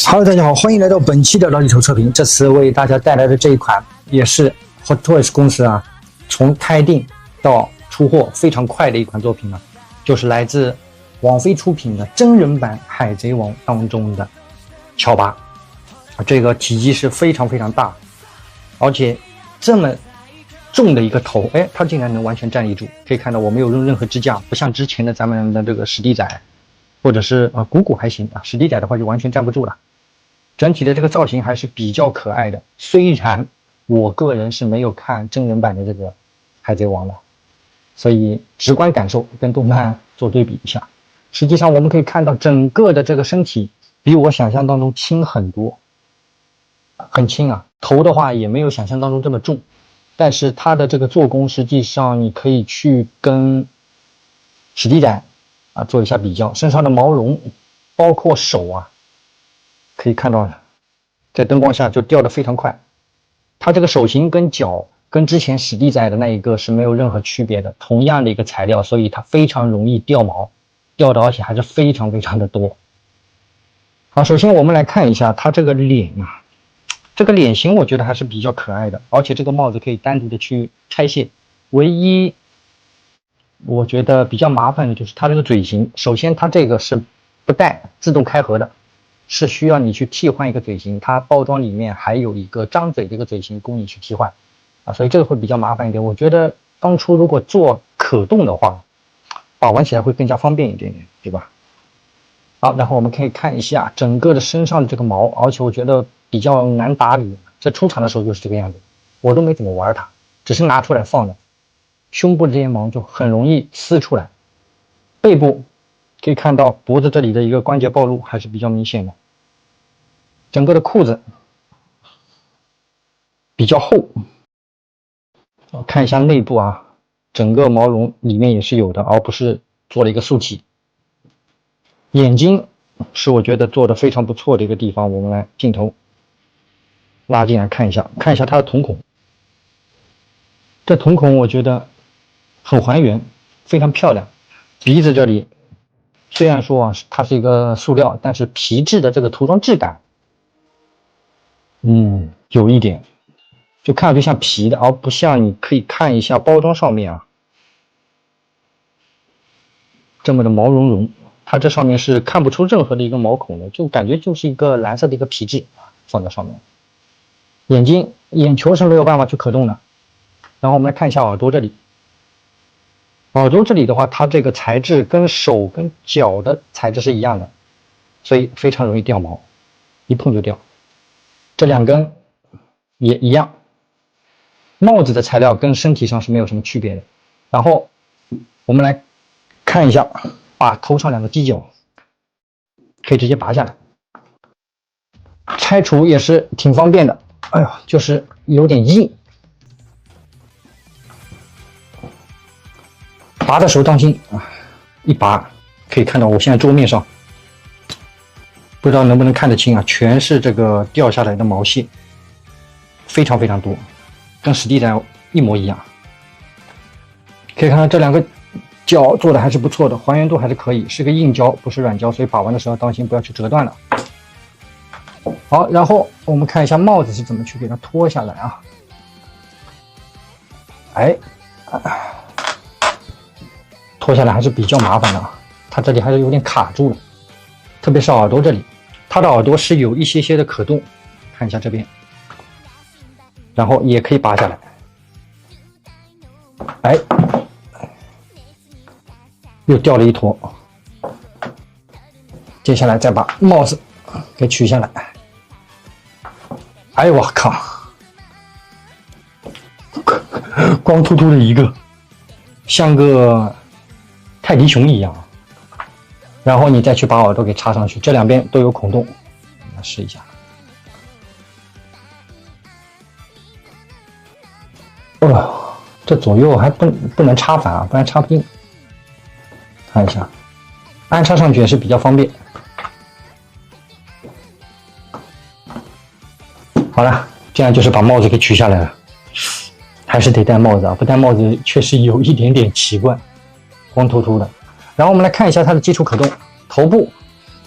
Hello， 大家好，欢迎来到本期的老李头测评。这次为大家带来的这一款也是 Hot Toys 公司从开定到出货非常快的一款作品就是来自网飞出品的真人版《海贼王》当中的乔巴这个体积是非常非常大，而且这么重的一个头，它竟然能完全站立住。可以看到我没有用任何支架，不像之前的咱们的这个史迪仔，或者是鼓鼓还行史迪仔的话就完全站不住了。整体的这个造型还是比较可爱的，虽然我个人是没有看真人版的这个海贼王的，所以直观感受跟动漫做对比一下。实际上我们可以看到整个的这个身体比我想象当中轻很多，很轻头的话也没有想象当中这么重，但是它的这个做工实际上你可以去跟史迪仔做一下比较，身上的毛绒包括手可以看到在灯光下就掉得非常快。它这个手型跟脚跟之前史迪仔的那一个是没有任何区别的，同样的一个材料，所以它非常容易掉毛，掉的而且还是非常非常的多。好，首先我们来看一下它这个脸这个脸型我觉得还是比较可爱的，而且这个帽子可以单独的去拆卸。唯一我觉得比较麻烦的就是它这个嘴型，首先它这个是不带自动开合的，是需要你去替换一个嘴型，它包装里面还有一个张嘴的一个嘴型供你去替换所以这个会比较麻烦一点。我觉得当初如果做可动的话，把玩起来会更加方便一点点，对吧？好，然后我们可以看一下整个的身上的这个毛，而且我觉得比较难打理，在出场的时候就是这个样子，我都没怎么玩它，只是拿出来放的。胸部的这些毛就很容易撕出来，背部可以看到脖子这里的一个关节暴露还是比较明显的。整个的裤子比较厚，看一下内部整个毛绒里面也是有的，而不是做了一个素体。眼睛是我觉得做的非常不错的一个地方，我们来镜头拉进来看一下它的瞳孔。这瞳孔我觉得很还原，非常漂亮。鼻子这里虽然说它是一个塑料，但是皮质的这个涂装质感有一点就看上去像皮的，而不像你可以看一下包装上面这么的毛茸茸，它这上面是看不出任何的一个毛孔的，就感觉就是一个蓝色的一个皮质放在上面。眼球是没有办法去可动的。然后我们来看一下耳朵这里，耳朵这里的话，它这个材质跟手跟脚的材质是一样的，所以非常容易掉毛，一碰就掉。这两根也一样，帽子的材料跟身体上是没有什么区别的。然后我们来看一下，把头上两个犄角可以直接拔下来，拆除也是挺方便的。就是有点硬，拔的时候当心一拔可以看到我现在桌面上不知道能不能看得清全是这个掉下来的毛屑，非常非常多，跟史迪仔一模一样。可以看到这两个角做的还是不错的，还原度还是可以，是个硬胶不是软胶，所以把玩的时候当心不要去折断了。好，然后我们看一下帽子是怎么去给它脱下来脱下来还是比较麻烦的它这里还是有点卡住了，特别是耳朵这里，它的耳朵是有一些些的可动，看一下这边，然后也可以拔下来，又掉了一坨，接下来再把帽子给取下来，我靠，光秃秃的一个，像个泰迪熊一样。然后你再去把耳朵给插上去，这两边都有孔洞，来试一下。这左右还不能插反不然插不进。看一下，安插上去也是比较方便。好了，这样就是把帽子给取下来了，还是得戴帽子不戴帽子确实有一点点奇怪，光秃秃的。然后我们来看一下它的基础可动，头部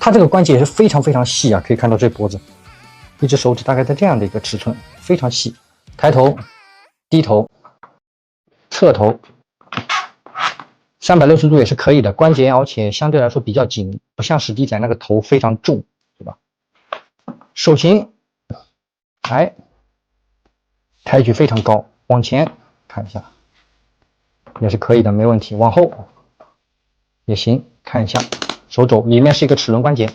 它这个关节也是非常非常细啊，可以看到这脖子，一只手指大概在这样的一个尺寸，非常细。抬头、低头、侧头，360度也是可以的。关节而且相对来说比较紧，不像史迪仔那个头非常重，对吧？手型，哎，抬举非常高，往前看一下，也是可以的，没问题。往后也行，看一下手肘里面是一个齿轮关节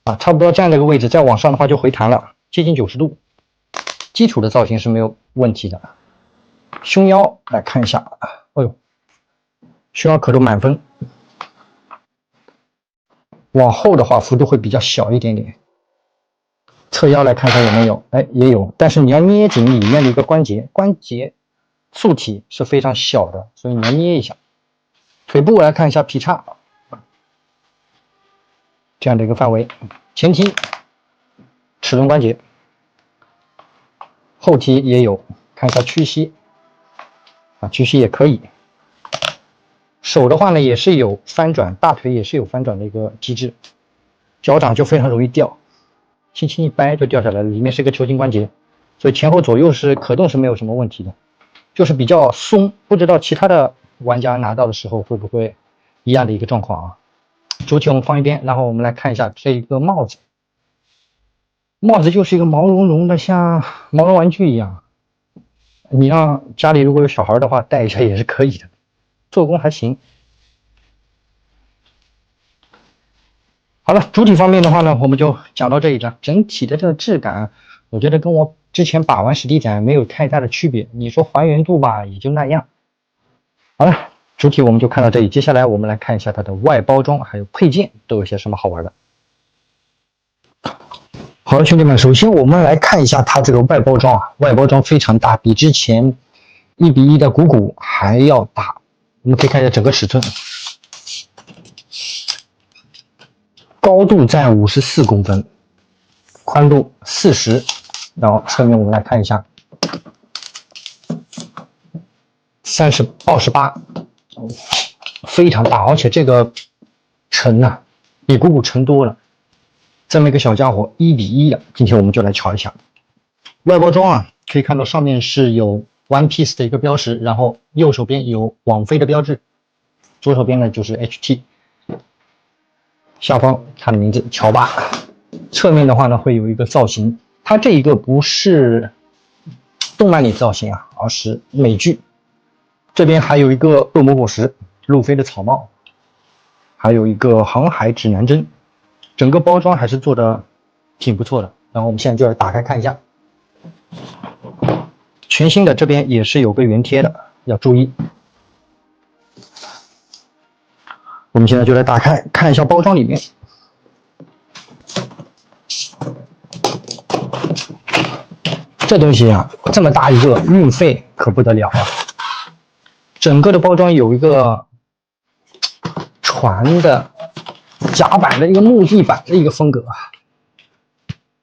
啊，差不多这样的一个位置，再往上的话就回弹了，接近90度。基础的造型是没有问题的。胸腰来看一下，哎呦，胸腰可度满分。往后的话幅度会比较小一点点。侧腰来看看有没有，哎，也有，但是你要捏紧里面的一个关节，关节素体是非常小的，所以你要捏一下。腿部来看一下劈叉，这样的一个范围。前踢，齿轮关节。后踢也有，看一下屈膝，啊，屈膝也可以。手的话呢，也是有翻转，大腿也是有翻转的一个机制。脚掌就非常容易掉，轻轻一掰就掉下来了，里面是一个球形关节，所以前后左右是可动是没有什么问题的，就是比较松。不知道其他的玩家拿到的时候会不会一样的一个状况啊？主体我们放一边，然后我们来看一下这一个帽子。帽子就是一个毛茸茸的，像毛绒玩具一样。你让家里如果有小孩的话，戴一下也是可以的，做工还行。好了，主体方面的话呢，我们就讲到这一章。整体的这个质感，我觉得跟我之前把玩史迪仔没有太大的区别。你说还原度吧，也就那样。好了，主体我们就看到这里。接下来我们来看一下它的外包装还有配件都有些什么好玩的。好了，兄弟们，首先我们来看一下它这个外包装啊，外包装非常大，比之前1:1的鼓鼓还要大。我们可以看一下整个尺寸，高度在54公分，宽度40，然后侧面我们来看一下28，非常大，而且这个沉啊，比鼓鼓沉多了。这么一个小家伙，1:1的，今天我们就来瞧一下外包装啊。可以看到上面是有 One Piece 的一个标识，然后右手边有网飞的标志，左手边呢就是 HT， 下方它的名字乔巴。侧面的话呢会有一个造型，它这一个不是动漫里造型啊，而是美剧。这边还有一个恶魔果实，路飞的草帽，还有一个航海指南针。整个包装还是做的挺不错的，然后我们现在就来打开看一下。全新的这边也是有个原贴的，要注意。我们现在就来打开看一下包装里面。这东西啊，这么大一个，运费可不得了啊！整个的包装有一个船的甲板的一个木地板的一个风格，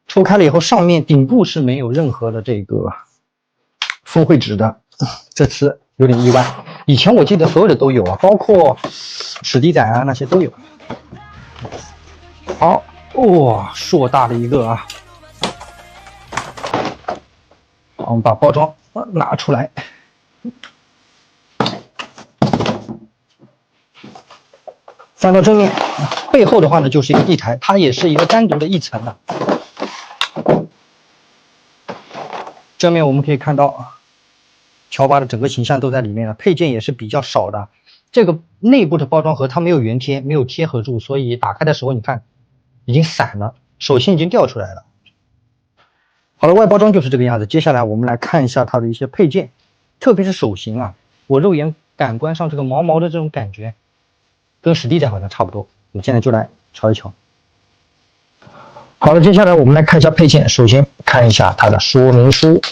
抽开了以后，上面顶部是没有任何的这个峰会纸的，这次有点意外。以前我记得所有的都有啊，包括史迪仔啊那些都有。好，哇，硕大的一个啊！好，我们把包装拿出来。翻到正面，背后的话呢就是一个地台，它也是一个单独的一层的。正面我们可以看到，乔巴的整个形象都在里面了，配件也是比较少的。这个内部的包装盒它没有原贴，没有贴合住，所以打开的时候你看已经散了，手心已经掉出来了。好了，外包装就是这个样子。接下来我们来看一下它的一些配件，特别是手型啊，我肉眼感官上这个毛毛的这种感觉。跟史迪仔好像差不多，我们现在就来瞧一瞧。好了，接下来我们来看一下配件。首先看一下它的说明书，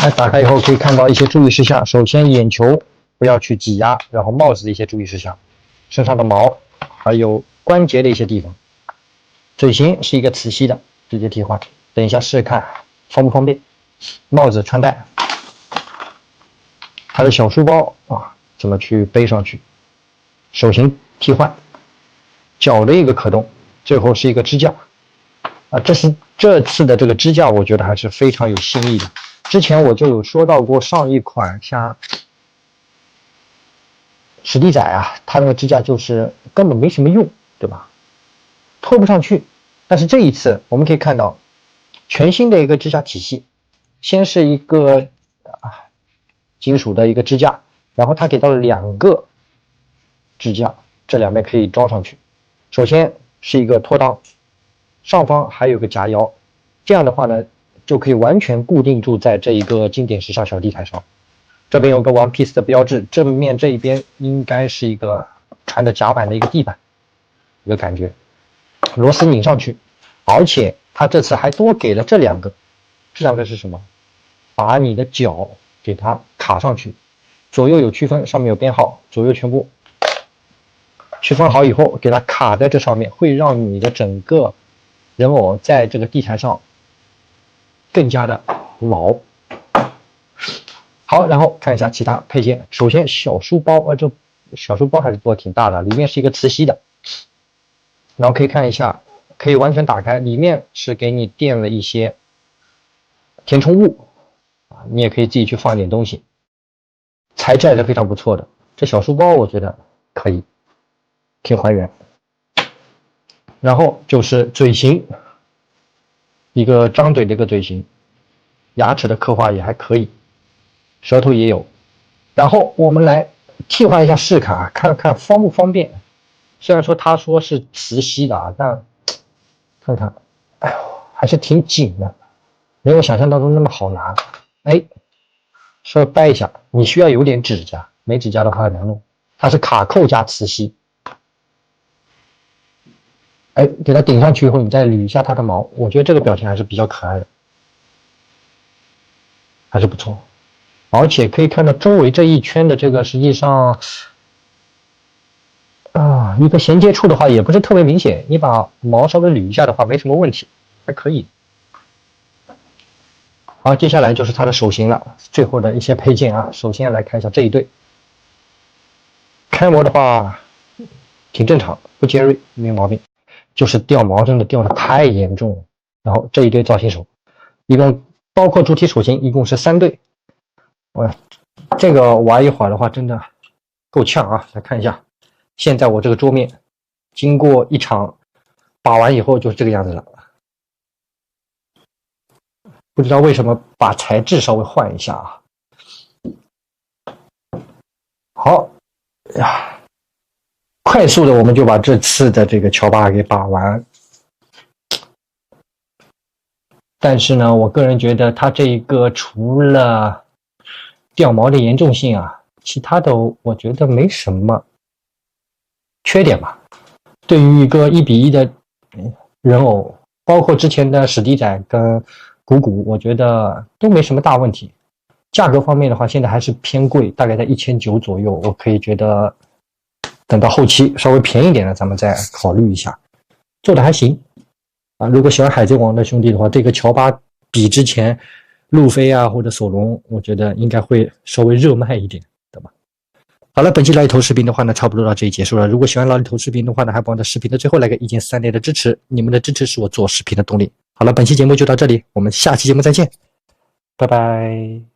来打开以后可以看到一些注意事项。首先，眼球不要去挤压，然后帽子的一些注意事项，身上的毛，还有关节的一些地方。嘴型是一个磁吸的，直接替换。等一下试试看方不方便。帽子穿戴，它的小书包啊。怎么去背上去？手型替换，脚的一个可动，最后是一个支架啊。这次的这个支架，我觉得还是非常有新意的。之前我就有说到过，上一款像史迪仔啊，它那个支架就是根本没什么用，对吧？拖不上去。但是这一次我们可以看到，全新的一个支架体系，先是一个金属的一个支架，然后它给到了2个支架，这两边可以装上去。首先是一个拖裆，上方还有个夹腰，这样的话呢，就可以完全固定住在这一个经典时尚小地台上。这边有个 One Piece 的标志，正面这一边应该是一个穿的甲板的一个地板，一个感觉。螺丝拧上去，而且它这次还多给了这2个，这2个是什么？把你的脚给它卡上去，左右有区分，上面有编号，左右全部区分好以后，给它卡在这上面，会让你的整个人偶在这个地台上更加的牢。好，然后看一下其他配件。首先小书包，这小书包还是做挺大的，里面是一个磁吸的。然后可以看一下，可以完全打开，里面是给你垫了一些填充物啊，你也可以自己去放点东西，材质还是非常不错的。这小书包我觉得可以还原。然后就是嘴型，一个张嘴的一个嘴型，牙齿的刻画也还可以，舌头也有。然后我们来替换一下饰卡，看看方不方便。虽然说他说是磁吸的啊，但看看，哎呦，还是挺紧的，没有想象当中那么好拿。哎，稍微掰一下，你需要有点指甲，没指甲的话很难弄。它是卡扣加磁吸。哎，给它顶上去以后，你再捋一下它的毛，我觉得这个表情还是比较可爱的，还是不错。而且可以看到周围这一圈的这个，实际上一个衔接处的话也不是特别明显，你把毛稍微捋一下的话没什么问题，还可以。好，接下来就是它的手型了，最后的一些配件啊。首先来看一下这一对，开模的话挺正常，不尖锐，没有毛病。就是掉毛真的掉的太严重了。然后这一对造型手，一共包括主体手型一共是3对。这个玩一会儿的话真的够呛啊！来看一下，现在我这个桌面经过一场把玩以后就是这个样子了。不知道为什么把材质稍微换一下啊。好呀，快速的我们就把这次的这个乔巴给把完。但是呢，我个人觉得它这一个除了掉毛的严重性啊，其他的我觉得没什么缺点吧。对于一个1:1的人偶，包括之前的史迪仔跟鼓鼓，我觉得都没什么大问题。价格方面的话，现在还是偏贵，大概在1900左右。我可以觉得等到后期稍微便宜点的，咱们再考虑一下。做的还行啊。如果喜欢海贼王的兄弟的话，这个乔巴比之前路飞啊或者索隆，我觉得应该会稍微热卖一点，对吧？好了，本期老李头视频的话呢，差不多到这里结束了。如果喜欢老李头视频的话呢，还帮着视频的最后来个1键3连的支持，你们的支持是我做视频的动力。好了，本期节目就到这里，我们下期节目再见，拜拜。